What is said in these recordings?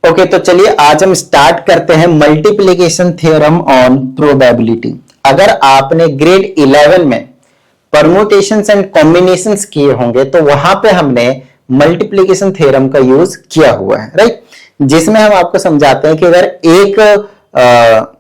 Okay तो चलिए आज हम स्टार्ट करते हैं मल्टीप्लिकेशन थ्योरम ऑन प्रोबेबिलिटी। अगर आपने ग्रेड 11 में परम्यूटेशंस एंड कॉम्बिनेशंस किए होंगे तो वहां पे हमने मल्टीप्लिकेशन थ्योरम का यूज किया हुआ है, राइट। जिसमें हम आपको समझाते हैं कि अगर एक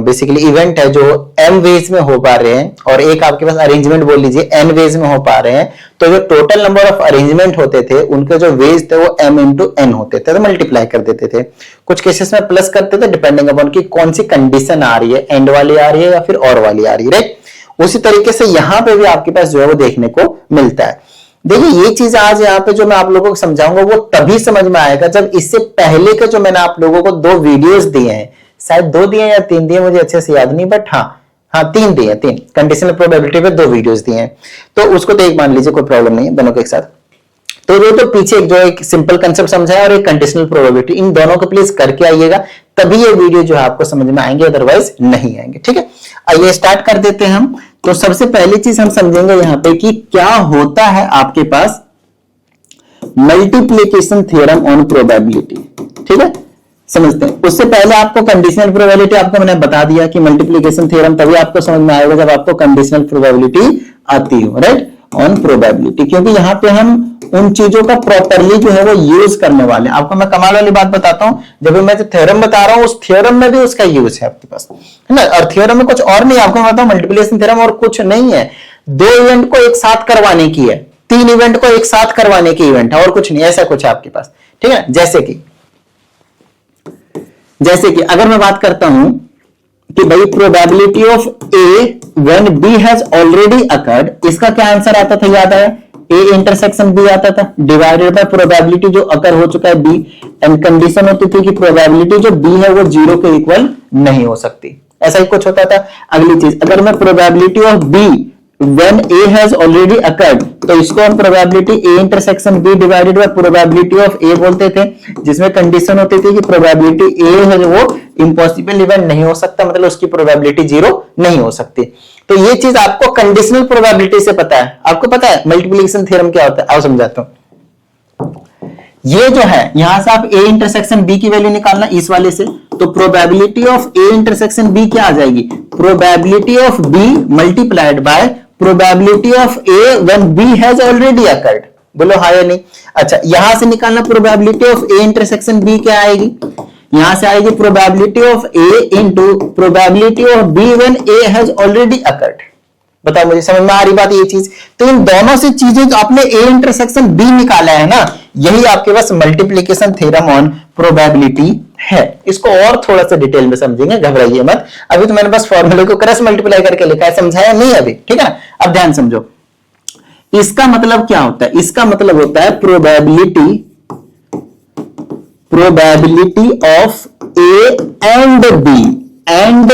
बेसिकली इवेंट है जो m वेज में हो पा रहे हैं और एक आपके पास अरेंजमेंट बोल लीजिए n वेज में हो पा रहे हैं, तो जो टोटल नंबर ऑफ अरेंजमेंट होते थे उनके जो वेज थे वो m इंटू n होते थे, तो मल्टीप्लाई कर देते थे। कुछ केसेस में प्लस करते थे डिपेंडिंग अपॉन की कौन सी कंडीशन आ रही है, एंड वाली आ रही है या फिर और वाली आ रही है, राइट। उसी तरीके से यहां पे भी आपके पास जो है वो देखने को मिलता है। देखिए ये चीज आज यहाँ पे जो मैं आप लोगों को समझाऊंगा वो तभी समझ में आएगा जब इससे पहले के जो मैंने आप लोगों को 2 वीडियोस दिए हैं, शायद 2 दिए या 3 दिए, मुझे अच्छे से याद नहीं, बट हाँ 3 दिए, 3 कंडीशनल प्रोबेबिलिटी पे 2 वीडियोस दिए हैं, तो उसको तो एक मान लीजिए, कोई प्रॉब्लम नहीं है, दोनों के एक साथ। तो वो तो पीछे जो एक सिंपल कंसेप्ट समझाया और एक कंडीशनल प्रोबेबिलिटी, इन दोनों को प्लीज करके आइएगा, तभी ये वीडियो जो है आपको समझ में आएंगे, अदरवाइज नहीं आएंगे, ठीक है। आइए स्टार्ट कर देते हैं हम। तो सबसे पहली चीज हम समझेंगे यहाँ पे कि क्या होता है आपके पास मल्टीप्लिकेशन थ्योरम ऑन प्रोबेबिलिटी, ठीक है, समझते हैं। उससे पहले आपको कंडीशनल प्रोबेबिलिटी आपको मैंने बता दिया कि मल्टीप्लिकेशन थ्योरम तभी आपको समझ में आएगा जब आपको कंडीशनल प्रोबेबिलिटी आती हो, राइट, ऑन प्रोबेबिलिटी, क्योंकि यहां पे हम उन चीजों का प्रॉपर्ली जो है वो यूज करने वाले हैं। आपको मैं कमाल वाली बात बताता हूं, जब मैं जो थ्योरम बता रहा हूं उस थ्योरम में भी उसका यूज है आपके पास, है ना। और थ्योरम में कुछ और नहीं, आपको बताऊं मल्टीप्लिकेशन थ्योरम और कुछ नहीं है, 2 इवेंट को एक साथ करवाने की है, 3 इवेंट को एक साथ करवाने की इवेंट है, और कुछ नहीं, ऐसा कुछ है आपके पास, ठीक है। जैसे कि अगर मैं बात करता हूं कि भाई probability of A when B has already occurred, इसका क्या आंसर आता था, याद आया, ए इंटरसेक्शन बी आता था, डिवाइडेड बाय प्रोबेबिलिटी जो अकर हो चुका है बी, एंड कंडीशन होती थी कि प्रोबेबिलिटी जो बी है वो 0 के इक्वल नहीं हो सकती, ऐसा ही कुछ होता था। अगली चीज, अगर मैं probability of B when A has already occurred, तो इसको हम probability A intersection B divided by probability of A बोलते थे, जिसमें कंडीशन होती थी कि प्रोबेबिलिटी A है जो वो इम्पॉसिबल इवेंट नहीं हो सकता, मतलब उसकी प्रोबेबिलिटी 0 नहीं हो सकती। तो ये चीज आपको कंडीशनल प्रोबेबिलिटी से पता है। आपको पता है मल्टीप्लिकेशन थ्योरम क्या होता है, आओ समझाता हूं। ये जो है यहां से आप A इंटरसेक्शन B की वैल्यू निकालना इस वाले से, तो probability of A intersection B क्या आ जाएगी, probability of B multiplied by probability of A when B has already occurred. बोलो हाँ या नहीं। अच्छा, यहां से निकालना probability of A intersection B क्या आएगी, यहां से आएगी probability of A into probability of B when A has already occurred. बताओ मुझे समझ में आ रही बात ये चीज। तो इन दोनों से चीजें जो आपने A इंटरसेक्शन B निकाला है ना, यही आपके पास मल्टीप्लिकेशन थ्योरम ऑन प्रोबेबिलिटी है। इसको और थोड़ा सा डिटेल में समझेंगे, घबराइए मत। अभी तो मैंने बस फॉर्मूले को क्रॉस मल्टीप्लाई करके लिखा है, समझाया नहीं अभी, ठीक है। अब ध्यान समझो, इसका मतलब क्या होता है, इसका मतलब होता है probability of A and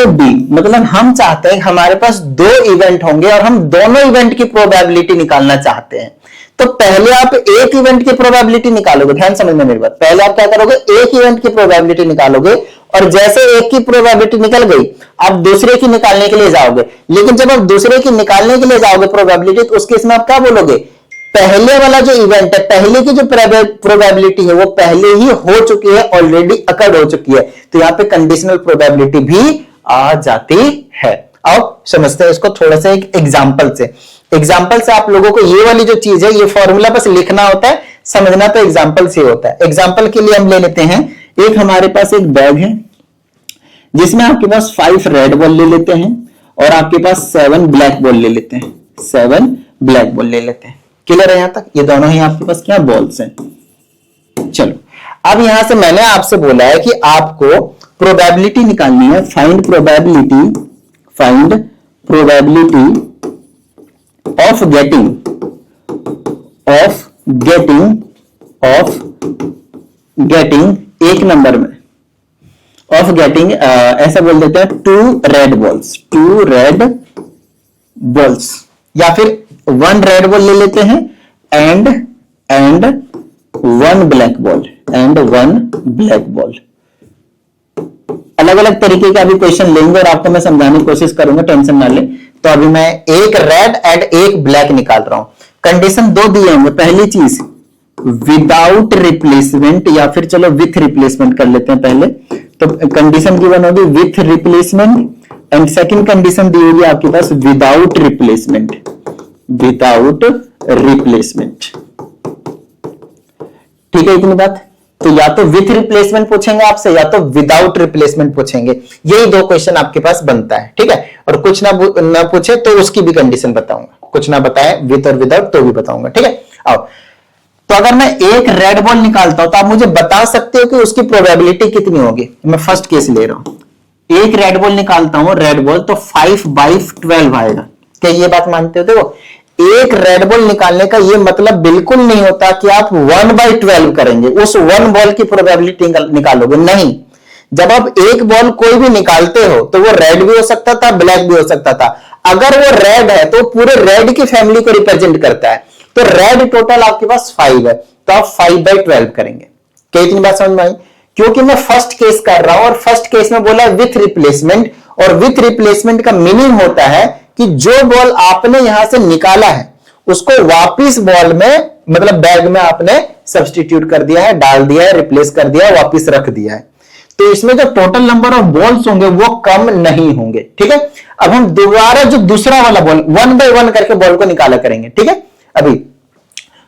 B, मतलब हम चाहते हैं हमारे पास 2 इवेंट होंगे और हम दोनों इवेंट की प्रोबेबिलिटी निकालना चाहते हैं। तो पहले आप एक इवेंट की प्रोबेबिलिटी निकालोगे, ध्यान समझना मेरी बात, पहले आप क्या करोगे, एक इवेंट की प्रोबेबिलिटी निकालोगे, और जैसे एक की प्रोबेबिलिटी निकल गई आप दूसरे की निकालने के लिए जाओगे। लेकिन जब आप दूसरे की निकालने के लिए जाओगे प्रोबेबिलिटी, तो उस केस में आप क्या बोलोगे, पहले वाला जो इवेंट है, पहले की जो प्रोबेबिलिटी है वो पहले ही हो चुकी है, ऑलरेडी अकर्ड हो चुकी है, तो यहां पे कंडीशनल प्रोबेबिलिटी भी आ जाती है। आओ समझते हैं इसको थोड़ा सा एक एग्जांपल से आप लोगों को ये वाली जो चीज है, ये फॉर्मूला बस लिखना होता है, समझना तो एग्जांपल से होता है। एग्जांपल के लिए हम ले लेते हैं, एक हमारे पास एक बैग है जिसमें आपके पास 5 रेड बॉल ले लेते हैं और आपके पास 7 ब्लैक बॉल ले लेते हैं, 7 ब्लैक बॉल ले लेते हैं। क्लियर है यहां तक, ये दोनों ही आपके पास क्या बॉल्स हैं। चलो अब यहां से मैंने आपसे बोला है कि आपको प्रोबेबिलिटी निकालनी है, फाइंड प्रोबेबिलिटी ऑफ गेटिंग एक नंबर में, ऑफ गेटिंग ऐसा बोल देते हैं 2 रेड बॉल्स, या फिर 1 रेड बॉल ले लेते हैं एंड 1 ब्लैक बॉल। अलग अलग तरीके का भी क्वेश्चन लेंगे और आपको मैं समझाने की कोशिश करूंगा, टेंशन ना ले। तो अभी मैं एक रेड एंड एक ब्लैक निकाल रहा हूं, कंडीशन 2 दिए होंगे। पहली चीज विदाउट रिप्लेसमेंट या फिर चलो विथ रिप्लेसमेंट कर लेते हैं पहले। तो कंडीशन गिवन होगी with replacement and second condition दी होगी आपके पास विदाउट रिप्लेसमेंट, विदाउट रिप्लेसमेंट। ठीक है इतनी बात। तो या तो विथ रिप्लेसमेंट पूछेंगे आपसे या तो विदाउट रिप्लेसमेंट पूछेंगे, यही दो क्वेश्चन आपके पास बनता है। ठीक है, और कुछ ना पूछे तो उसकी भी कंडीशन बताऊंगा, कुछ ना बताए विथ और विदाउट तो भी बताऊंगा। ठीक है, आओ। तो अगर मैं एक रेड बॉल निकालता हूं तो आप मुझे बता सकते हो कि उसकी प्रोबेबिलिटी कितनी होगी। मैं फर्स्ट केस ले रहा हूं, एक रेड बॉल निकालता हूं, रेड बॉल, तो 5/12 आएगा। क्या ये बात मानते हो? देखो, एक रेड बॉल निकालने का ये मतलब बिल्कुल नहीं होता कि आप 1/12 करेंगे, उस 1 बॉल की प्रोबेबिलिटी निकालोगे, नहीं। जब आप एक बॉल कोई भी निकालते हो तो वो रेड भी हो सकता था, ब्लैक भी हो सकता था। अगर वो रेड है तो पूरे रेड की फैमिली को रिप्रेजेंट करता है, तो रेड टोटल आपके पास 5 है, तो आप 5/12 करेंगे। क्या इतनी बात समझ में आई? क्योंकि मैं फर्स्ट केस कर रहा हूं और फर्स्ट केस में बोला विथ रिप्लेसमेंट, और विथ रिप्लेसमेंट का मीनिंग होता है कि जो बॉल आपने यहां से निकाला है उसको वापिस बॉल में, मतलब बैग में आपने सब्स्टिट्यूट कर दिया है, डाल दिया है, रिप्लेस कर दिया है, वापिस रख दिया है। तो इसमें जो टोटल नंबर ऑफ बॉल्स होंगे वो कम नहीं होंगे। ठीक है, अब हम दोबारा जो दूसरा वाला बॉल 1/1 करके बॉल को निकाला करेंगे। ठीक है, अभी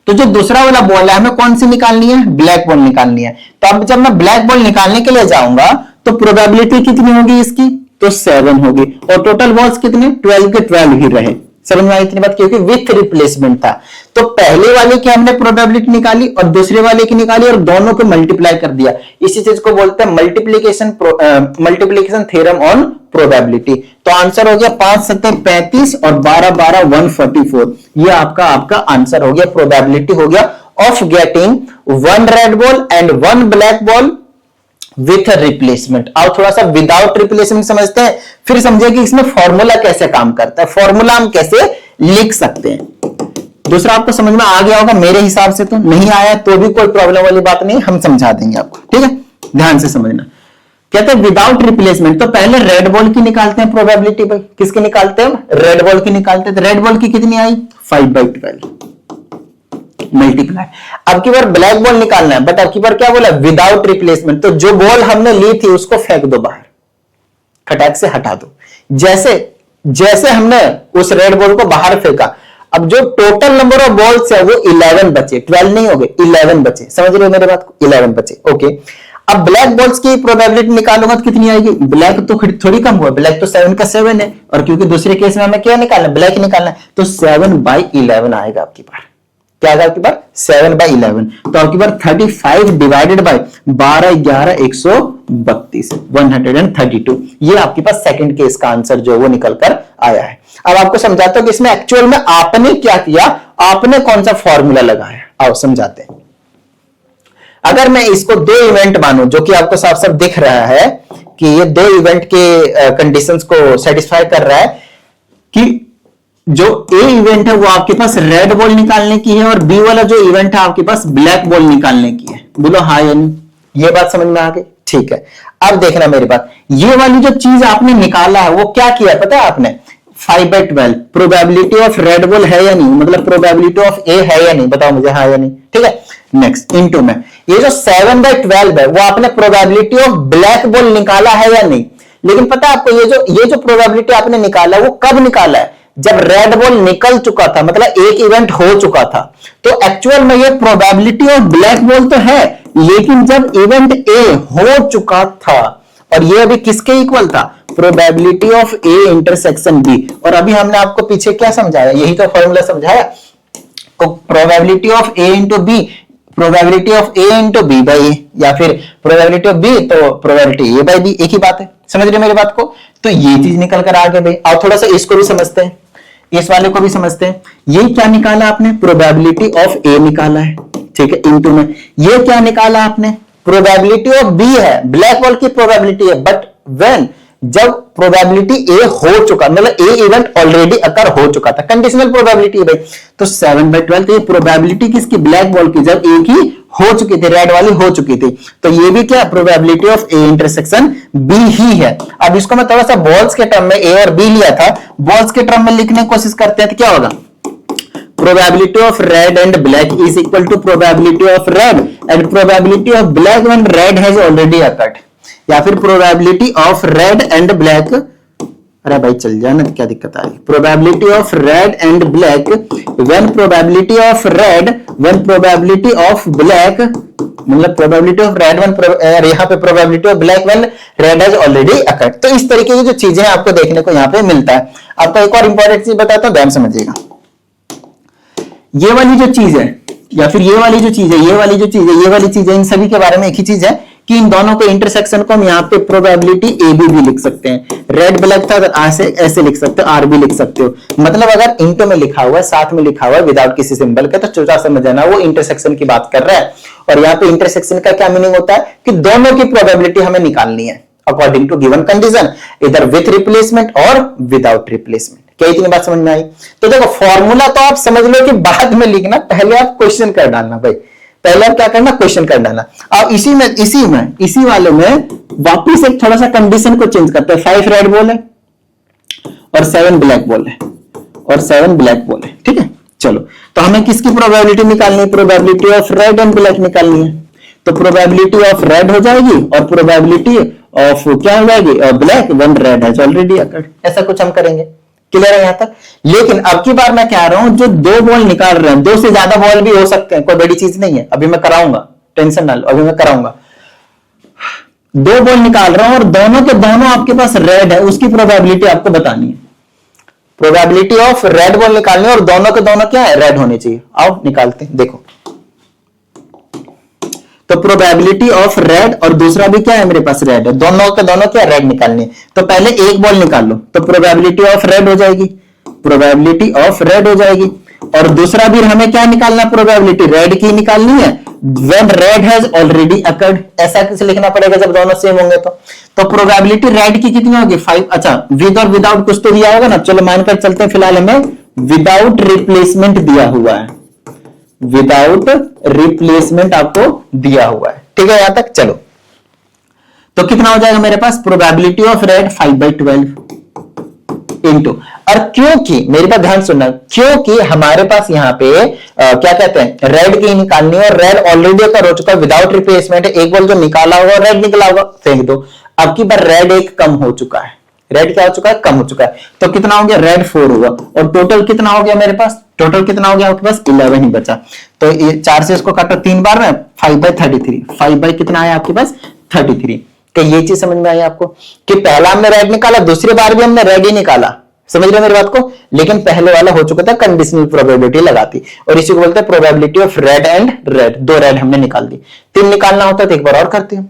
तो जो दूसरा वाला बॉल है हमें कौन सी निकालनी है? ब्लैक बॉल निकालनी है। तो अब जब मैं ब्लैक बॉल निकालने के लिए जाऊंगा तो प्रोबेबिलिटी कितनी होगी इसकी? तो 7 होगी, और टोटल बॉल्स कितने? 12 के 12 ही रहे। समझ में आई इतनी बात? क्योंकि विथ रिप्लेसमेंट था। तो पहले वाले की हमने प्रोबेबिलिटी निकाली और दूसरे वाले की निकाली और दोनों को मल्टीप्लाई कर दिया। इसी चीज को बोलते हैं मल्टीप्लीकेशन थ्योरम ऑन प्रोबेबिलिटी। तो आंसर हो गया 5×7 = 35 और 12×12 = 144। ये आपका आंसर हो गया, प्रोबेबिलिटी हो गया of getting 1 red ball and 1 black ball with replacement. और थोड़ा सा विदाउट रिप्लेसमेंट समझते हैं, फिर समझे कि इसमें फॉर्मूला कैसे काम करता है, फॉर्मूला हम कैसे लिख सकते हैं। दूसरा आपको समझ में आ गया होगा मेरे हिसाब से, तो नहीं आया तो भी कोई प्रॉब्लम वाली बात नहीं, हम समझा देंगे आपको। ठीक है, ध्यान से समझना। कहते हैं विदाउट रिप्लेसमेंट, तो पहले रेड बॉल की निकालते हैं प्रोबेबिलिटी। भाई किसकी निकालते हैं? रेड बॉल की निकालते हैं। तो रेड बॉल की कितनी आई? 5/12 मल्टीप्लाई। अब की बार ब्लैक बॉल निकालना है, बट अब की बार क्या बोला? Without replacement. तो जो बॉल हमने ली थी उसको फेंक दो बाहर, खटाक से हटा दो। जैसे हमने उस रेड बॉल को बाहर फेंका, अब जो टोटल नंबर ऑफ बॉल्स है वो 11 बचे, 12 नहीं हो गए, 11 बचे। समझ रहे हो मेरे बात को? 11 बचे। ओके, अब ब्लैक बॉल्स की प्रोबेबिलिटी निकालूंगा तो कितनी आएगी? ब्लैक तो थोड़ी कम हुआ, ब्लैक तो 7 का 7 है, और क्योंकि दूसरे केस में हमें क्या निकालना है? ब्लैक निकालना है, तो 7/11 आएगा आपकी बार। क्या आएगा आपकी बार? 7/11। तो आपकी बार 35 डिवाइडेड बाय 12, 11, 132, 132। ये आपके पास सेकंड केस का आंसर जो वो निकल कर आया है। अब आपको समझाता हूं कि इसमें एक्चुअल में आपने क्या किया, आपने कौन सा फॉर्मूला लगाया। आओ समझाते हैं। अगर मैं इसको 2 इवेंट मानूं, जो कि आपको साफ साफ दिख रहा है कि ये 2 इवेंट के कंडीशंस को सेटिस्फाई कर रहा है, कि जो ए इवेंट है वो आपके पास रेड बॉल निकालने की है और बी वाला जो इवेंट है आपके पास ब्लैक बॉल निकालने की है। बोलो हाँ या नहीं? ये बात समझ में आ गई? ठीक है, अब देखना मेरी बात। ये वाली जो चीज आपने निकाला है वो क्या किया पता है आपने? 5/12 प्रोबेबिलिटी ऑफ रेड बॉल है या नहीं, मतलब प्रोबेबिलिटी ऑफ ए है या नहीं, बताओ मुझे हाँ या नहीं। ठीक है, नेक्स्ट इनटू में ये जो 7/12 है वो आपने प्रोबेबिलिटी ऑफ ब्लैक बॉल निकाला है या नहीं। लेकिन पता है आपको ये जो प्रोबेबिलिटी आपने निकाला वो कब निकाला है? जब रेड बॉल निकल चुका था, मतलब एक इवेंट हो चुका था। तो एक्चुअल में ये प्रोबेबिलिटी ऑफ ब्लैक बॉल तो है, लेकिन जब इवेंट ए हो चुका था, और ये अभी किसके इक्वल था? Probability of A intersection B. और अभी हमने आपको पीछे क्या समझाया? यही तो फॉर्मूला समझाया। तो probability of A into B, probability of A into B by A, या फिर प्रोबेबिलिटी ऑफ बी तो प्रोबेबिलिटी ए बाई बी, एक ही बात है। समझ रहे मेरी बात को? तो ये चीज निकल कर आ गई भाई। और थोड़ा सा इसको भी समझते हैं, इस वाले को भी समझते हैं। ये क्या निकाला आपने? प्रोबेबिलिटी ऑफ ए निकाला है। ठीक है, इनटू में ये क्या निकाला आपने? प्रोबेबिलिटी ऑफ बी है, ब्लैक बॉल की प्रोबेबिलिटी है, बट व्हेन, जब प्रोबेबिलिटी ए हो चुका, मतलब ए इवेंट ऑलरेडी अकर हो चुका था, कंडीशनल प्रोबेबिलिटी है भाई। तो 7/12, तो ये प्रोबेबिलिटी किसकी? ब्लैक बॉल की, जब ए की हो चुकी थी, रेड वाली हो चुकी थी। तो ये भी क्या? Probability of A intersection B ही है। अब इसको मैं थोड़ा सा बॉल्स के टर्म में ए और बी लिया था, बॉल्स के टर्म में लिखने की कोशिश करते हैं तो क्या होगा? Probability of red and black is equal to probability of red and probability of black when red has already occurred, या फिर probability of red and black, अरे भाई चल जाना, क्या दिक्कत आ रही, probability of red and black when probability of red when probability of black, मतलब प्रोबेबिलिटी ऑफ रेड व्हेन, यहाँ पे probability of black when red has already occurred. तो इस तरीके की जो चीजें आपको देखने को यहाँ पे मिलता है। आपको एक और इंपॉर्टेंट चीज बताता हूं, ध्यान समझिएगा। ये वाली जो चीज है या फिर ये वाली जो चीज है, ये वाली जो चीज है, ये वाली चीज है, इन सभी के बारे में एक ही चीज है कि इन दोनों के इंटरसेक्शन को हम यहाँ पे प्रोबेबिलिटी ए बी भी लिख सकते हैं। रेड ब्लैक था अगर ऐसे लिख सकते हो, आर भी लिख सकते हो। मतलब अगर इंटो में लिखा हुआ है, साथ में लिखा हुआ है विदाउट किसी सिंबल के, तो चौथा समझ जाना वो इंटरसेक्शन की बात कर रहा है। और यहाँ पे इंटरसेक्शन का क्या मीनिंग होता है कि दोनों की प्रोबेबिलिटी हमें निकालनी है अकॉर्डिंग टू गिवन कंडीशन, इधर विथ रिप्लेसमेंट और विदाउट रिप्लेसमेंट। क्या इतनी बात समझ में आई? तो देखो फॉर्मूला तो आप समझ लो कि बाद में लिखना, पहले आप क्वेश्चन कर डालना भाई। पहले आप क्या करना, क्वेश्चन कर डालना। अब इसी वाले में वापिस एक थोड़ा सा कंडीशन को चेंज करते हैं। 5 रेड बॉल है और 7 ब्लैक बॉल है और 7 ब्लैक बॉल है, ठीक है। चलो, तो हमें किसकी प्रोबेबिलिटी निकालनी है? Probability of red and black निकालनी है। तो प्रोबेबिलिटी ऑफ रेड हो जाएगी और प्रोबेबिलिटी ऑफ क्या हो जाएगी, black when red has already occurred. ऐसा कुछ हम करेंगे। क्लियर है यहां तक? लेकिन अब की बार मैं कह रहा हूं, जो 2 बॉल निकाल रहे हैं, 2 से ज्यादा बॉल भी हो सकते हैं, कोई बड़ी चीज नहीं है। अभी मैं कराऊंगा, टेंशन ना लो, अभी मैं कराऊंगा। 2 बॉल निकाल रहा हूं और दोनों के दोनों आपके पास रेड है, उसकी प्रोबेबिलिटी आपको बतानी है। प्रोबेबिलिटी ऑफ रेड बॉल निकालनी है और दोनों के दोनों क्या है, रेड होने चाहिए। आओ निकालते हैं, देखो। तो प्रोबेबिलिटी ऑफ रेड और दूसरा भी क्या है मेरे पास, रेड है। दोनों के दोनों क्या, रेड निकालनी है। तो पहले एक बॉल निकाल लो, तो प्रोबेबिलिटी ऑफ रेड हो जाएगी, प्रोबेबिलिटी ऑफ रेड हो जाएगी। और दूसरा भी हमें क्या निकालना, प्रोबेबिलिटी रेड की निकालनी है when red has already occurred. ऐसा कैसे लिखना पड़ेगा जब दोनों सेम होंगे? तो प्रोबेबिलिटी रेड की कितनी होगी, 5। अच्छा, विद और विदाउट कुछ तो दिया होगा ना, चलो मानकर चलते हैं। फिलहाल हमें विदाउट रिप्लेसमेंट दिया हुआ है, विदाउट रिप्लेसमेंट आपको दिया हुआ है, ठीक है। यहां तक चलो, तो कितना हो जाएगा मेरे पास, प्रोबेबिलिटी ऑफ रेड 5/12 इंटू, और क्योंकि मेरे पास ध्यान सुनना, क्योंकि हमारे पास यहाँ पे क्या कहते हैं, रेड की निकालनी है और रेड ऑलरेडी का हो चुका है, विदाउट रिप्लेसमेंट। एक बॉल जो निकाला होगा रेड निकला होगा, फेंक दो। अब की बार रेड एक कम हो चुका है, रेड क्या हो चुका है, कम हो चुका है। तो कितना हो गया, रेड 4 होगा और टोटल कितना हो गया मेरे पास, टोटल कितना हो गया आपके पास, 11 ही बचा। तो ये 4 से इसको काटो 3 बार में, 5/33, 5 कितना आया आपके पास, 33। तो ये चीज समझ में आई आपको कि पहला हमने रेड निकाला, दूसरी बार भी हमने रेड ही निकाला। समझ रहे मेरी बात को? लेकिन पहले वाला हो चुका था, कंडीशनल प्रोबेबिलिटी लगाती, और इसी को बोलते हैं probability of red and red. 2 red हमने निकाल दी, 3 निकालना होता तो एक बार और करते हैं,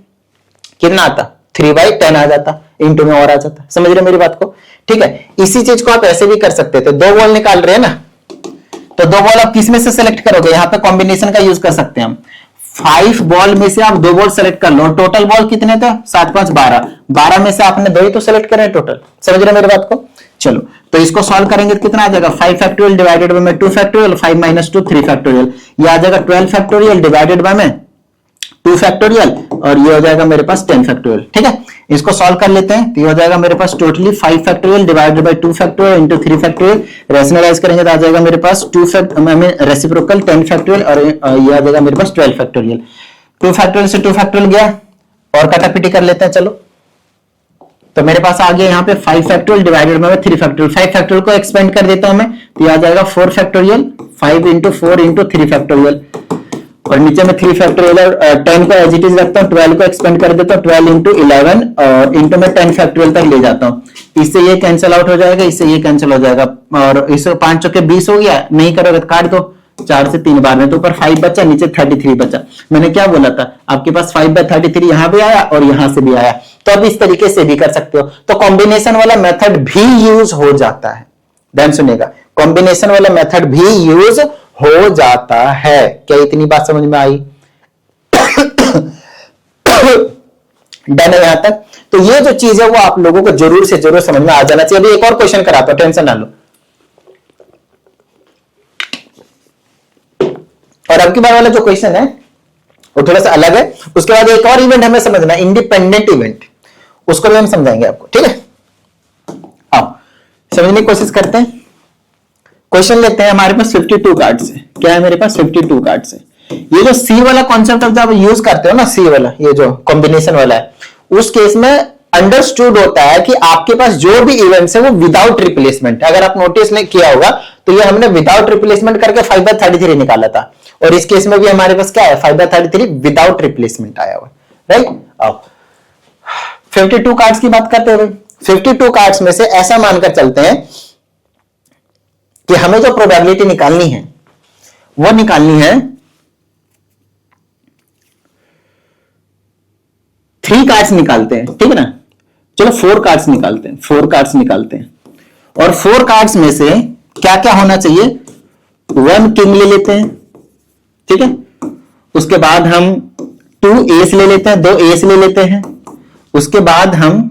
कितना आता, 3/10 आ जाता, इंटू में और आ जाता। समझ रहे मेरी बात को? ठीक है। इसी चीज को आप ऐसे भी कर सकते थे, 2 बॉल निकाल रहे हैं ना, तो 2 बॉल आप किस में से सेलेक्ट करोगे, यहां पे कॉम्बिनेशन का यूज कर सकते हैं हम। 5 बॉल में से आप 2 बॉल सेलेक्ट कर लो, टोटल बॉल कितने थे, 7 5 12, 12 में से आपने 2 ही तो सेलेक्ट करे टोटल। समझ रहे मेरी बात को? चलो, तो इसको सॉल्व करेंगे तो कितना आ जाएगा, 5 factorial divided by 2 factorial, 5 - 2 3 factorial, ये आ जाएगा 12 फैक्टोरियल डिवाइडेड बाय 2 फैक्टोरियल, और ये हो जाएगा मेरे पास 10 फैक्टोरियल। ठीक है, इसको सॉल्व कर लेते हैं, तो ये हो जाएगा मेरे पास totally 5 factorial divided by 2 factorial into 3 factorial. Rationalise करेंगे तो आ जाएगा मेरे पास 2 रेसिप्रोकल 10 फैक्टोरियल, और ये आ जाएगा मेरे पास 12 फैक्टोरियल। 2 फैक्टोरियल से 2 फैक्टोरियल गया, और कटापीटी कर लेते हैं। चलो, तो मेरे पास आ गया यहाँ पे 5 factorial divided bye 3 factorial. 5 factorial को एक्सपेंड कर देता हूं मैं, तो ये आ जाएगा 4 फैक्टोरियल, 5 × 4 × 3 फैक्टोरियल, और नीचे में 3 फैक्टोरियल और 10 को एज इट इज रखता हूँ, 12 को एक्सपेंड कर देता हूँ, 12 × 11 और इंटू में 10 फैक्टोरियल तक ले जाता हूँ। इससे ये कैंसिल आउट हो जाएगा, इससे ये कैंसिल हो जाएगा, और इससे 5 चौके 20 हो गया। नहीं करोगे तो काट दो, 4 से 3 बार में, तो ऊपर 5 बचा, नीचे 33 बचा। मैंने क्या बोला था, आपके पास 5/33 यहां भी आया और यहां से भी आया। तो अब इस तरीके से भी कर सकते हो, तो कॉम्बिनेशन वाला मेथड भी यूज हो जाता है। ध्यान सुनिएगा, कॉम्बिनेशन वाला मेथड भी यूज हो जाता है। क्या इतनी बात समझ में आई? डन है यहां तक? तो ये जो चीज है वो आप लोगों को जरूर से जरूर समझ में आ जाना चाहिए। अभी एक और क्वेश्चन कराता हूं, टेंशन ना लो। और अब की बार वाला जो क्वेश्चन है वो थोड़ा सा अलग है। उसके बाद एक और इवेंट हमें समझना, इंडिपेंडेंट इवेंट, उसको भी हम समझाएंगे आपको। ठीक है, आओ समझने की कोशिश करते हैं। क्वेश्चन लेते हैं, हमारे पास 52 कार्ड्स है। क्या है मेरे पास? 52 कार्ड्स है। ये जो सी वाला कॉन्सेप्ट आप जब यूज करते हो ना, सी वाला, ये जो कॉम्बिनेशन वाला है, उस केस में अंडरस्टूड होता है कि आपके पास जो भी इवेंट्स है वो विदाउट रिप्लेसमेंट। अगर आप नोटिस नहीं किया होगा तो ये हमने विदाउट रिप्लेसमेंट करके 5/33 निकाला था, और इस केस में भी हमारे पास क्या है? 5/33 विदाउट रिप्लेसमेंट आया हुआ, राइट। अब 52 कार्ड्स की बात करते हैं। 52 कार्ड्स में से ऐसा मानकर चलते हैं कि हमें जो प्रोबेबिलिटी निकालनी है वो निकालनी है 3 कार्ड्स निकालते हैं, ठीक है ना। चलो 4 कार्ड्स निकालते हैं, 4 कार्ड्स निकालते हैं, और 4 कार्ड्स में से क्या क्या होना चाहिए? 1 किंग ले लेते हैं, ठीक है। उसके बाद हम 2 एस ले लेते हैं, 2 एस ले लेते हैं। उसके बाद हम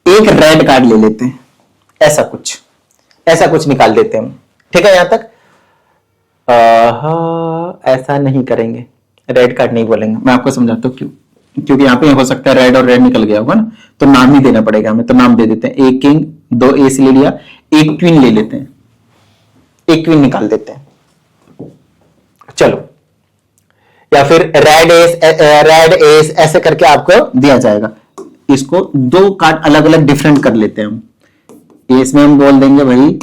एक रेड कार्ड ले लेते हैं, ऐसा कुछ निकाल देते हैं हम, ठीक है। यहां तक ऐसा नहीं करेंगे, रेड कार्ड नहीं बोलेंगे। मैं आपको समझाता हूं क्यों। क्योंकि यहां पे हो सकता है रेड और रेड निकल गया होगा ना, तो नाम ही देना पड़ेगा हमें। तो नाम दे देते हैं, एक किंग, 2 एस ले लिया, एक क्वीन ले लेते हैं, एक क्वीन निकाल देते हैं, चलो। या फिर रेड एस ऐसे करके आपको दिया जाएगा। इसको 2 कार्ड अलग अलग डिफरेंट कर लेते हैं हम। एस में हम बोल देंगे भाई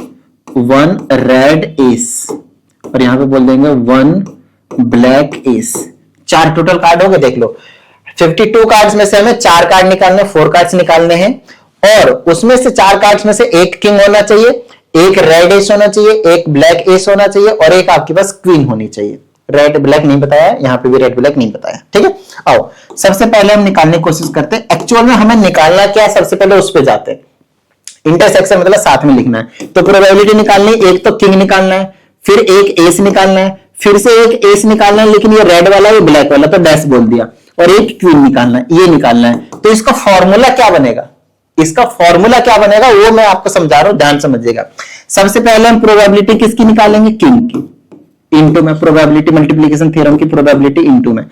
1 रेड एस, और यहां पे बोल देंगे 1 ब्लैक एस। 4 टोटल कार्ड हो गए, देख लो। 52 कार्ड्स में से हमें 4 कार्ड निकालने, 4 कार्ड्स निकालने हैं, और उसमें से 4 कार्ड्स में से एक किंग होना चाहिए, एक रेड एस होना चाहिए, एक ब्लैक एस होना चाहिए, और एक आपके पास क्वीन होनी चाहिए। रेड ब्लैक नहीं बताया, यहां पे भी रेड ब्लैक नहीं बताया, ठीक है। आओ सबसे पहले हम निकालने की कोशिश करते हैं। एक्चुअल में हमें निकालना क्या है, सबसे पहले उस पे जाते हैं। इंटरसेक्शन मतलब साथ में लिखना है। तो प्रोबेबिलिटी निकालनी, एक तो किंग निकालना है, फिर एक एस निकालना है, फिर से एक एस निकालना है, लेकिन ये रेड वाला ये ब्लैक वाला तो डैश बोल दिया, और एक क्वीन निकालना है, ये निकालना है। तो इसका फॉर्मूला क्या बनेगा? इसका फॉर्मूला क्या बनेगा वो मैं आपको समझा रहा हूं, ध्यान समझिएगा। सबसे पहले हम प्रोबेबिलिटी किसकी निकालेंगे? किंग की, इनटू में प्रोबेबिलिटी मल्टीप्लिकेशन थ्योरम की प्रोबेबिलिटी इनटू में।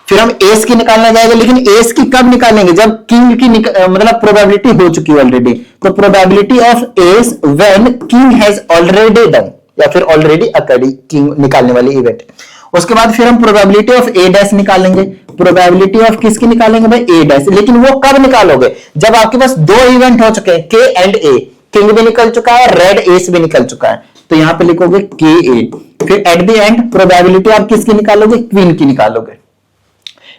फिर हम एस की निकालना जाएगा, लेकिन एस की कब निकालेंगे? जब किंग की मतलब प्रोबेबिलिटी हो चुकी है ऑलरेडी। तो probability of S when king has already done, या फिर ऑलरेडी अकर्ड, किंग निकालने वाली इवेंट। उसके बाद फिर हम प्रोबेबिलिटी ऑफ ए डैश निकालेंगे। प्रोबेबिलिटी ऑफ किसकी निकालेंगे भाई? ए डैश। लेकिन वो कब निकालोगे? जब आपके पास 2 इवेंट हो चुके हैं, के एंड ए। किंग भी निकल चुका है, रेड एस भी निकल चुका है, तो यहां पे लिखोगे के ए। फिर एट द एंड प्रोबेबिलिटी आप किसकी निकालोगे? क्वीन की निकालोगे।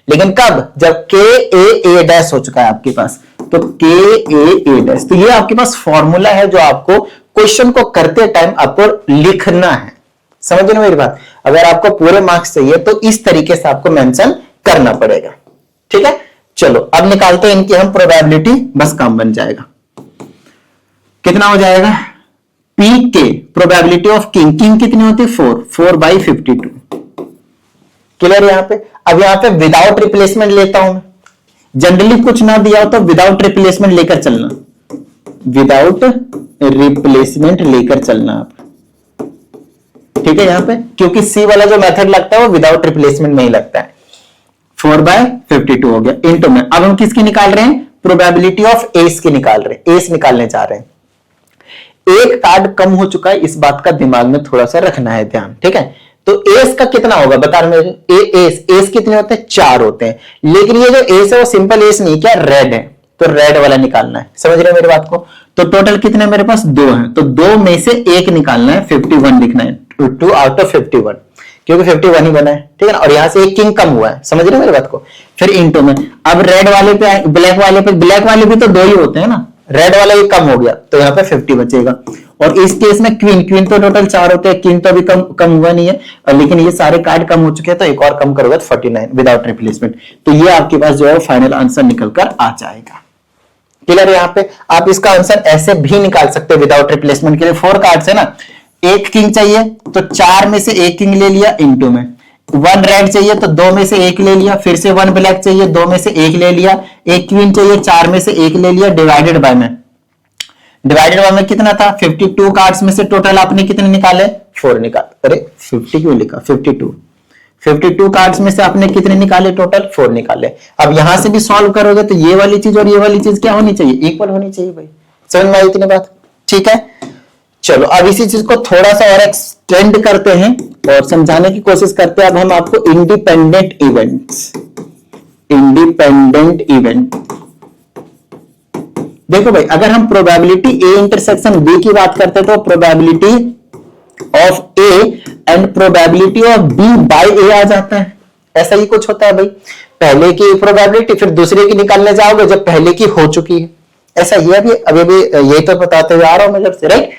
लेकिन कब? जब के ए डैश हो चुका है आपके पास, तो के ए डैश। तो ये आपके पास फॉर्मूला है जो आपको क्वेश्चन को करते टाइम आपको लिखना है। समझ रहे मेरी बात? अगर आपको पूरे मार्क्स चाहिए तो इस तरीके से आपको मेंशन करना पड़ेगा, ठीक है। चलो अब निकालते हैं इनकी हम प्रोबेबिलिटी, बस काम बन जाएगा। कितना हो जाएगा? पी के प्रोबेबिलिटी ऑफ किंग, किंग कितनी होती है? 4/52। क्लियर यहां पे? अब यहां पे विदाउट रिप्लेसमेंट लेता हूं मैं। जनरली कुछ ना दिया हो तो विदाउट रिप्लेसमेंट लेकर चलना, विदाउट रिप्लेसमेंट लेकर चलना आप, ठीक है। यहां पे क्योंकि सी वाला जो मेथड लगता है वो विदाउट रिप्लेसमेंट में ही लगता है। 4/52 हो गया इनटू में। अब हम किसकी निकाल रहे हैं? प्रोबेबिलिटी ऑफ एस की निकाल रहे हैं, एस निकालने जा रहे हैं। एक कार्ड कम हो चुका है, इस बात का दिमाग में थोड़ा सा रखना है ध्यान, ठीक है। तो एस का कितना होगा बता रहे मेरे? एस कितने होते हैं? 4 होते हैं। लेकिन ये जो एस है वो सिंपल एस नहीं, क्या रेड है, तो रेड वाला निकालना है। समझ रहे मेरी बात को? तो टोटल कितने मेरे पास? 2 हैं, तो 2 में से एक निकालना है, 51 लिखना है, 2 आउट ऑफ 51, क्योंकि 51 ही बना है, ठीक है ना। और यहां से एक किंग कम हुआ है, समझ रहे मेरी बात को? फिर इनटू में। अब रेड वाले पे, ब्लैक वाले पे, ब्लैक वाले भी तो 2 ही होते हैं ना, रेड वाला ये कम हो गया, तो यहाँ पे 50 बचेगा। और इस केस में क्वीन तो टोटल 4 होते हैं, किंग तो अभी कम हुआ नहीं है, लेकिन ये सारे कार्ड कम हो चुके हैं, तो एक और कम करोगे तो 49 विदाउट रिप्लेसमेंट। तो ये आपके पास जो है फाइनल आंसर निकल कर आ जाएगा। क्लियर है? यहाँ पे आप इसका आंसर ऐसे भी निकाल सकते हैं विदाउट रिप्लेसमेंट के लिए। 4 कार्ड्स है ना, एक किंग चाहिए तो 4 में से एक किंग ले लिया इनटू में। 1 रेड चाहिए तो 2 में से एक ले लिया, फिर से 1 ब्लैक चाहिए 2 में से एक ले लिया, एक क्वीन चाहिए 4 में से एक ले लिया, डिवाइडेड बाय में। डिवाइडेड बाय में कितना था? 52 कार्ड्स में से टोटल आपने कितने निकाले? 4 निकाल, अरे 50 क्यों लिखा? 52 कार्ड्स में से आपने कितने निकाले? टोटल 4 निकाले। अब यहां से भी सॉल्व करोगे तो ये वाली चीज और ये वाली चीज क्या होनी चाहिए? इक्वल होनी चाहिए भाई। समझ में आई इतनी बात? ठीक है, चलो अब इसी चीज को थोड़ा सा और एक्सटेंड करते हैं और समझाने की कोशिश करते हैं। अब हम आपको इंडिपेंडेंट इवेंट देखो भाई, अगर हम प्रोबेबिलिटी ए इंटरसेक्शन बी की बात करते हैं तो probability of A and probability of B by A आ जाता है। ऐसा ही कुछ होता है भाई, पहले की प्रोबेबिलिटी फिर दूसरे की निकालने जाओगे जब पहले की हो चुकी है। ऐसा ही है अभी भी यही तो बताते हुए आ रहा हूं मैं जब से, राइट।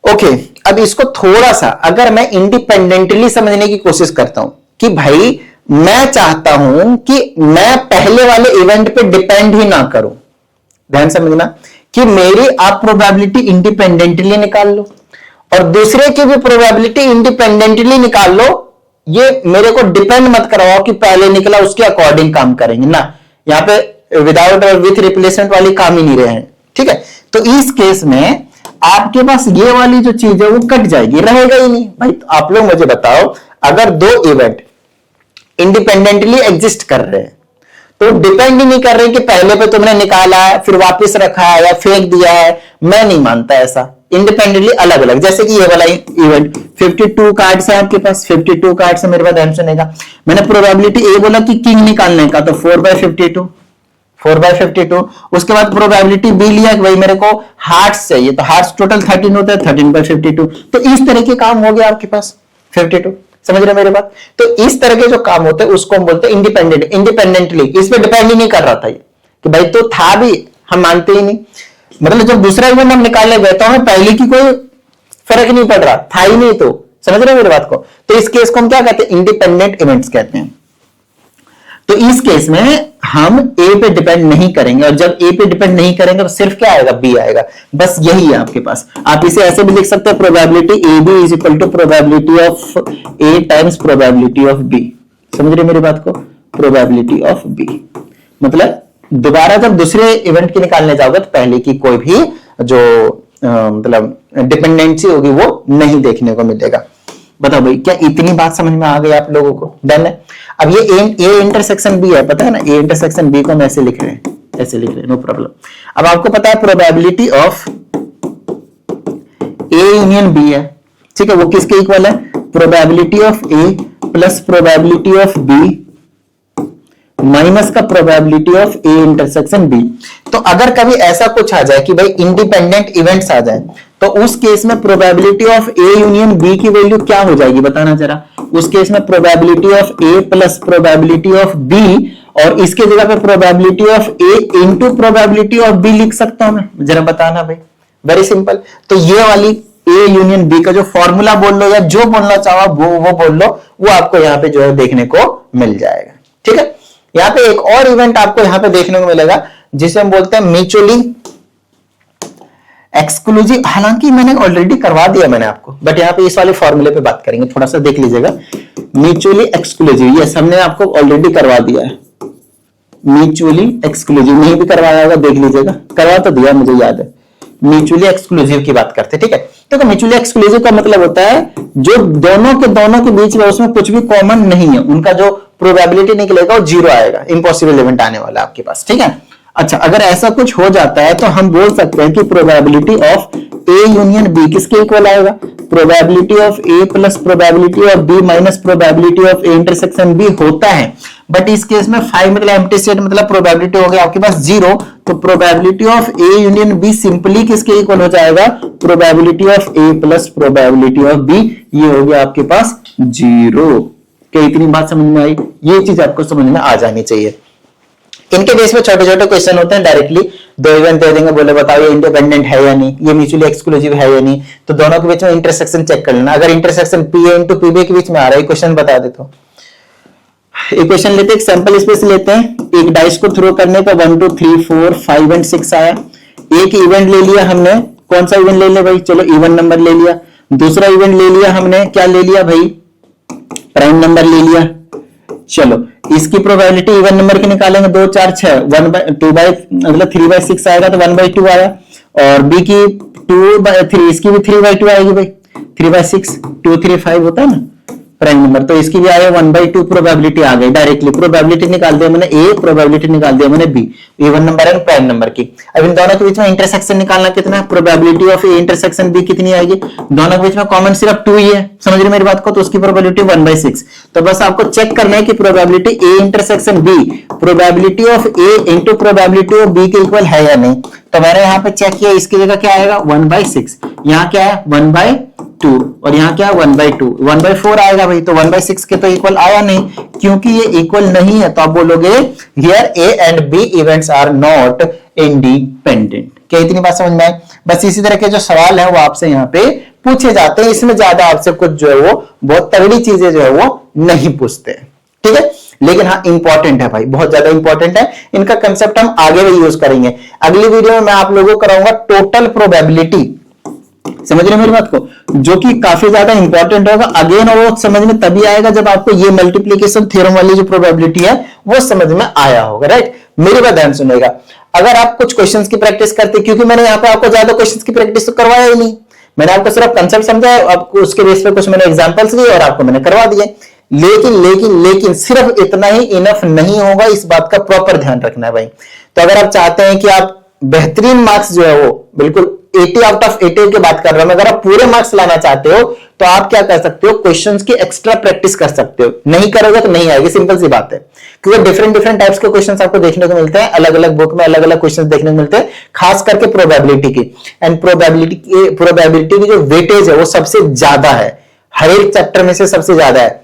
ओके, अब इसको थोड़ा सा अगर मैं इंडिपेंडेंटली समझने की कोशिश करता हूं कि भाई मैं चाहता हूं कि मैं पहले वाले इवेंट पे डिपेंड ही ना करूं, ध्यान समझना कि मेरी आप प्रोबेबिलिटी इंडिपेंडेंटली निकाल लो और दूसरे की भी प्रोबेबिलिटी इंडिपेंडेंटली निकाल लो। ये मेरे को डिपेंड मत करवाओ कि पहले निकला उसके अकॉर्डिंग काम करेंगे ना, यहां पे विदाउट और विथ रिप्लेसमेंट वाली काम ही नहीं रहे हैं, ठीक है। तो इस केस में आपके पास ये वाली जो चीज है वो कट जाएगी, रहेगा ही नहीं भाई। तो आप लोग मुझे बताओ, अगर दो इवेंट इंडिपेंडेंटली एग्जिस्ट कर रहे हैं तो डिपेंड ही नहीं कर रहे कि पहले पे तुमने निकाला है फिर वापस रखा है या फेंक दिया है, मैं नहीं मानता ऐसा। इंडिपेंडेंटली अलग अलग, जैसे कि ये वाला इवेंट 52 कार्ड्स है आपके पास, 52 कार्ड्स है मेरे पास, ध्यान सुनेगा। मैंने प्रोबेबिलिटी ए बोला कि किंग निकालने का तो 4/52, 4/52। उसके बाद प्रोबेबिलिटी बी लिया कि भाई मेरे को हार्ट्स चाहिए तो हार्ट्स टोटल 13 होता है, 13/52। तो इस तरह के काम हो गया आपके पास 52, समझ रहे मेरे बात। तो इस तरह के जो काम होते हैं उसको हम बोलते हैं इंडिपेंडेंटली। इस पे डिपेंड ही नहीं कर रहा था ये कि भाई तो था भी, हम मानते ही नहीं। मतलब जब दूसरा इवेंट हम निकालने गए तो हमें पहले की कोई फर्क नहीं पड़ रहा था ही नहीं, तो समझ रहे मेरे बात को। तो इस केस को हम क्या कहते हैं, इंडिपेंडेंट इवेंट्स कहते हैं। तो इस केस में हम ए पे डिपेंड नहीं करेंगे और जब ए पे डिपेंड नहीं करेंगे तो सिर्फ क्या आएगा, बी आएगा। बस यही है आपके पास। आप इसे ऐसे भी लिख सकते हैं, probability A B is equal to probability of A times probability of B. समझ रहे मेरी बात को, प्रोबेबिलिटी ऑफ बी मतलब दोबारा जब दूसरे इवेंट की निकालने जाओगे तो पहले की कोई भी जो मतलब डिपेंडेंसी होगी वो नहीं देखने को मिलेगा। बताओ भाई, क्या इतनी बात समझ में आ गई आप लोगों को? डन है। अब ये ए इंटरसेक्शन बी है, पता है ना, ए इंटरसेक्शन बी को हम ऐसे लिख रहे हैं, ऐसे लिख रहे हैं, नो प्रॉब्लम। अब आपको पता है probability of A union B है, ठीक है। वो किसके इक्वल है, probability of A plus probability of B minus का probability of A intersection B. तो अगर कभी ऐसा कुछ आ जाए कि भाई इंडिपेंडेंट इवेंट्स आ जाए तो उस केस में probability of A union B की वैल्यू क्या हो जाएगी बताना जरा। उस केस में probability of A plus probability of B, और इसके जगह पे probability of A into probability of B लिख सकता हूं मैं, जरा बताना भाई। Very simple. तो ये वाली ए यूनियन बी का जो फॉर्मूला बोल लो या जो बोलना चाहो वो बोल लो, वो आपको यहाँ पे जो है देखने को मिल जाएगा, ठीक है। यहाँ पे एक और इवेंट आपको यहाँ पे देखने को मिलेगा जिसे हम बोलते हैं म्यूचुअली एक्सक्लूसिव। हालांकि मैंने ऑलरेडी करवा दिया मैंने आपको, बट यहाँ पे इस वाले फॉर्मूले पे बात करेंगे, थोड़ा सा देख लीजिएगा। म्यूचुअली एक्सक्लूसिव, ये हमने आपको ऑलरेडी करवा दिया है। म्यूचुअली एक्सक्लूसिव नहीं भी करवाया होगा, देख लीजिएगा, करवा तो दिया मुझे याद है। म्यूचुअली एक्सक्लूसिव की बात करते हैं, ठीक है। तो म्यूचुअली एक्सक्लूसिव का मतलब होता है जो दोनों के बीच में उसमें कुछ भी कॉमन नहीं है, उनका जो प्रोबेबिलिटी निकलेगा वो 0 आएगा, इम्पॉसिबल इवेंट आने वाला आपके पास, ठीक है। अच्छा, अगर ऐसा कुछ हो जाता है तो हम बोल सकते हैं कि probability of A union B किसके इक्वल आएगा, probability of A plus probability of B minus probability of A intersection B होता है। बट इस केस में 5 मतलब एम्प्टी सेट मतलब प्रोबेबिलिटी हो गया आपके पास 0, तो probability of A union B simply किसके इक्वल हो जाएगा, probability of A plus probability of B, ये हो गया आपके पास 0। क्या इतनी बात समझ में आई? ये चीज आपको समझ में आ जानी चाहिए। इनके बेस में छोटे छोटे क्वेश्चन होते हैं, डायरेक्टली दो इवेंट दे देंगे, बोले बताओ ये इंडिपेंडेंट है या नहीं, ये म्यूचुअली एक्सक्लूसिव है या नहीं, तो दोनों के बीच में इंटरसेक्शन चेक कर लेना। अगर intersection P A into P B के बीच में आ रहा है, क्वेश्चन बता देता हूं। एक क्वेश्चन लेते हैं, एक सैंपल स्पेस लेते हैं। एक डाइस को थ्रो करने पर 1 2 3 4 5 एंड 6 आया। एक इवेंट ले लिया हमने, कौन सा इवेंट ले लिया भाई, चलो इवन नंबर ले लिया। दूसरा इवेंट ले लिया हमने, क्या ले लिया भाई, प्राइम नंबर ले लिया। चलो इसकी प्रोबेबिलिटी इवन नंबर की निकालेंगे, 2 4 6 मतलब 3/6 आएगा तो 1/2 आया। और बी की 2/3, इसकी भी 3/2 आएगी भाई, 3/6, 2 3 5 होता है ना, प्राइम नंबर, तो इसकी भी आ गई 1/2 प्रोबेबिलिटी आ गई डायरेक्टली। प्रोबेबिलिटी निकाल दिया मैंने ए, प्रोबेबिलिटी निकाल दिया मैंने बी, इवन नंबर है प्राइम नंबर की। अब इन दोनों के बीच में इंटरसेक्शन निकालना कितना है, probability of A intersection B कितनी आएगी, दोनों के बीच में कॉमन सिर्फ 2 ही है, समझ रहे मेरी बात को, तो उसकी प्रोबेबिलिटी 1/6। तो बस आपको चेक करना है कि probability A intersection B probability of A into probability of B के इक्वल है या नहीं। तो मैंने यहाँ पे चेक किया, इसकी जगह क्या आएगा 1/6, यहाँ क्या है 1/2 और यहाँ क्या है 1/2, 1/4 आएगा भाई, तो 1/6 के तो इक्वल आया नहीं, क्योंकि ये इक्वल नहीं है तो आप बोलोगे here A and B events are not independent. क्या इतनी बात समझ में आई? बस इसी तरह के जो सवाल है वो आपसे यहाँ पे पूछे जाते हैं, इसमें ज्यादा आपसे कुछ जो है वो बहुत तगड़ी चीजें जो है वो नहीं पूछते, ठीक है। लेकिन हाँ इंपॉर्टेंट है भाई, बहुत ज्यादा इंपॉर्टेंट है, इनका कंसेप्ट हम आगे भी यूज करेंगे। अगली वीडियो में मैं आप लोगों को कराऊंगा टोटल प्रोबेबिलिटी, समझ रहे मेरी बात को, जो कि काफी ज्यादा इंपॉर्टेंट होगा। अगेन वो समझ में तभी आएगा जब आपको ये मल्टीप्लिकेशन थ्योरम वाली जो प्रोबेबिलिटी है वो समझ में आया होगा, राइट। मेरी बात ध्यान सुनेगा, अगर आप कुछ क्वेश्चंस की प्रैक्टिस करते, क्योंकि मैंने यहाँ पे आपको ज्यादा क्वेश्चंस की प्रैक्टिस तो करवाया ही नहीं, मैंने आपको सिर्फ कंसेप्ट समझाया, आपको उसके बेस पे कुछ मैंने एग्जांपल्स दिए और आपको मैंने करवा दिए। लेकिन सिर्फ इतना ही इनफ नहीं होगा, इस बात का प्रॉपर ध्यान रखना है भाई। तो अगर आप चाहते हैं कि आप बेहतरीन मार्क्स जो है वो बिल्कुल 80 आउट ऑफ 80 की बात कर रहा हूं, अगर आप पूरे मार्क्स लाना चाहते हो तो आप क्या कर सकते हो, क्वेश्चंस की एक्स्ट्रा प्रैक्टिस कर सकते हो। नहीं करोगे तो नहीं आएगी, सिंपल सी बात है, क्योंकि डिफरेंट टाइप्स के क्वेश्चंस आपको देखने को मिलते हैं, अलग अलग बुक में अलग अलग क्वेश्चंस देखने को मिलते हैं, खास करके प्रोबेबिलिटी की। एंड प्रोबेबिलिटी की जो वेटेज है वो सबसे ज्यादा है, हर एक चैप्टर में से सबसे ज्यादा है।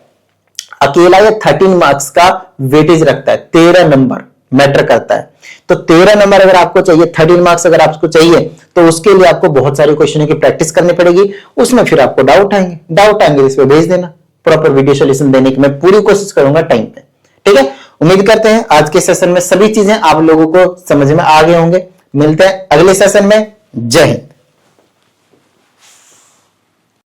अकेला ये 13 मार्क्स का वेटेज रखता है, 13 नंबर मैटर करता है। तो 13 नंबर अगर आपको चाहिए, 13 मार्क्स अगर आपको चाहिए, तो उसके लिए आपको बहुत सारे क्वेश्चनों की प्रैक्टिस करनी पड़ेगी। उसमें फिर आपको डाउट आएंगे इस पे भेज देना, प्रॉपर वीडियो सोल्यूशन देने की मैं पूरी कोशिश करूंगा टाइम पे, ठीक है। उम्मीद करते हैं आज के सेशन में सभी चीजें आप लोगों को समझ में आ गए होंगे। मिलते हैं अगले सेशन में, जय हिंद।